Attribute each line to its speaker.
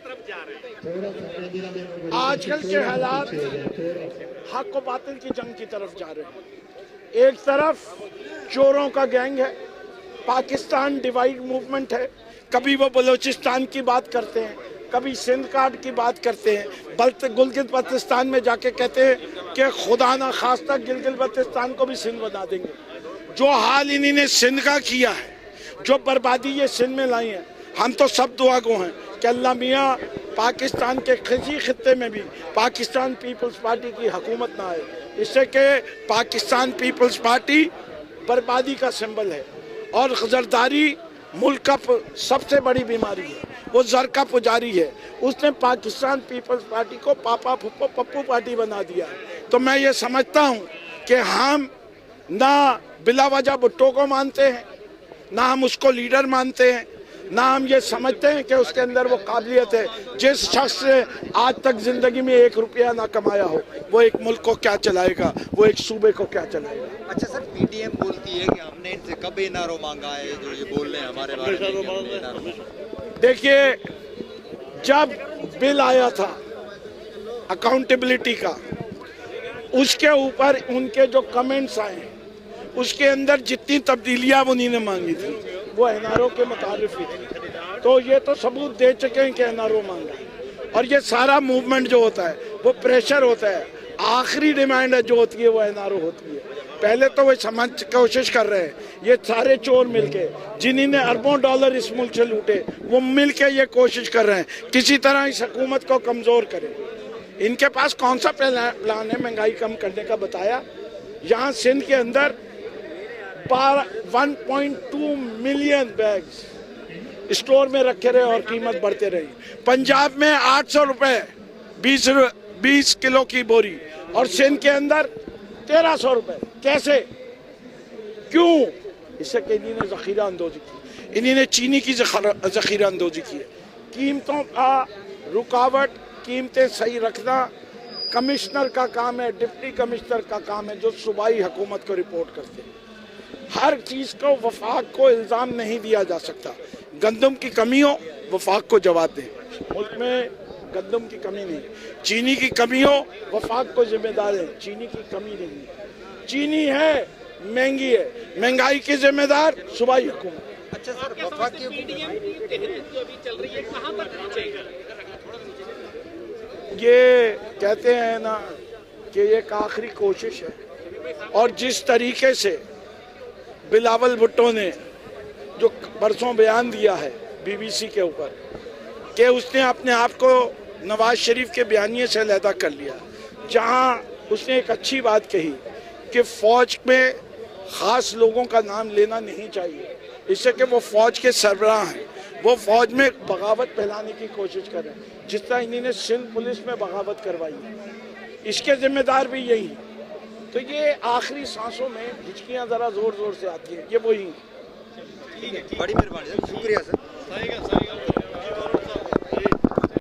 Speaker 1: तरफ जा रहे हैं।
Speaker 2: आजकल के हालात हक और बातिल की जंग की तरफ जा रहे हैं। एक तरफ चोरों का गैंग है, पाकिस्तान डिवाइड मूवमेंट है। कभी वो बलूचिस्तान की बात करते हैं, कभी सिंध कार्ड की बात करते हैं, गिलगित बल्तिस्तान में जाके कहते हैं कि खुदा ना खास्ता गिलगित बल्तिस्तान को भी सिंध बना देंगे। जो हाल इन्हीं ने सिंध का किया है, जो बर्बादी ये सिंध में लाई है, हम तो सब दुआ गो हैं कि अल्लाह मियाँ पाकिस्तान के किसी खित्ते में भी पाकिस्तान पीपल्स पार्टी की हुकूमत ना आए, इससे कि पाकिस्तान पीपल्स पार्टी बर्बादी का सिंबल है और जरदारी मुल्क का सबसे बड़ी बीमारी है। वो जर का पुजारी है, उसने पाकिस्तान पीपल्स पार्टी को पापा फुप्पो पप्पू पार्टी बना दिया है। तो मैं ये समझता हूँ कि हम ना बिला वजह भुट्टो को मानते हैं, ना हम उसको लीडर मानते हैं, ना हम ये समझते हैं कि उसके अंदर वो काबिलियत है। जिस शख्स ने आज तक जिंदगी में 1 रुपया ना कमाया हो, वो एक मुल्क को क्या चलाएगा, वो एक सूबे को क्या चलाएगा।
Speaker 3: अच्छा सर, पीटीएम बोलती है कि हमने इनसे कब एनआरओ मांगा है, जो ये बोल रहे हैं हमारे बारे में।
Speaker 2: देखिए, जब बिल आया था अकाउंटेबिलिटी का, उसके ऊपर उनके जो कमेंट्स आए, उसके अंदर जितनी तब्दीलियां उन्होंने मांगी थी वो एनआरओ के मुताबिक ही थी। तो ये तो सबूत दे चुके हैं कि एनआरओ मांगा। और ये सारा मूवमेंट जो होता है वो प्रेशर होता है, आखिरी डिमांड है जो होती है वो एनआरओ होती है। पहले तो वो समझ कोशिश कर रहे हैं, ये सारे चोर मिलके जिन्होंने अरबों डॉलर इस मुल्क से लूटे, वो मिलके ये कोशिश कर रहे हैं किसी तरह इस हुकूमत को कमज़ोर करें। इनके पास कौन सा प्लान है महंगाई कम करने का, बताया? यहाँ सिंध के अंदर 1.2 मिलियन बैग्स स्टोर में रखे रहे और कीमत बढ़ते रही। पंजाब में 800 रुपए 20 किलो की बोरी, और सिंध के अंदर 1300 रुपए। कैसे, क्यों? इससे कि इन्होंने जखीरा अंदोजी की, इन्होंने चीनी की जखीरा अंदोजी की है। कीमतों का रुकावट, कीमतें सही रखना कमिश्नर का काम है, डिप्टी कमिश्नर का काम है, जो सूबाई हुकूमत को रिपोर्ट करते हैं। हर चीज़ को वफाक को इल्ज़ाम नहीं दिया जा सकता। गंदम की कमी हो, वफाक को जवाब दें। मुल्क में गंदम की कमी नहीं, चीनी की कमी हो, वफाक को जिम्मेदार है। चीनी की कमी नहीं है, चीनी है, महंगी है, महंगाई की जिम्मेदार सूबाई हुकूमत।
Speaker 3: अच्छा सर, वफाक की
Speaker 1: पीडीएम की तहरीक जो अभी चल रही है कहाँ तक पहुँचेगा?
Speaker 2: ये कहते हैं ना कि ये एक आखिरी कोशिश है, और जिस तरीके से बिलावल भुट्टो ने जो परसों बयान दिया है बीबीसी के ऊपर कि उसने अपने आप को नवाज शरीफ के बयानिए से अलहदा कर लिया, जहां उसने एक अच्छी बात कही कि फ़ौज में ख़ास लोगों का नाम लेना नहीं चाहिए, इससे कि वो फ़ौज के सरबराह हैं, वो फ़ौज में बगावत फैलाने की कोशिश कर रहे हैं, जिस तरह इन्होंने सिंध पुलिस में बगावत करवाई है, इसके जिम्मेदार भी यही। तो ये आखिरी सांसों में हिचकियाँ ज़रा ज़ोर ज़ोर से आती हैं, ये वही।
Speaker 3: ठीक है, बड़ी मेहरबानी सर, शुक्रिया सर।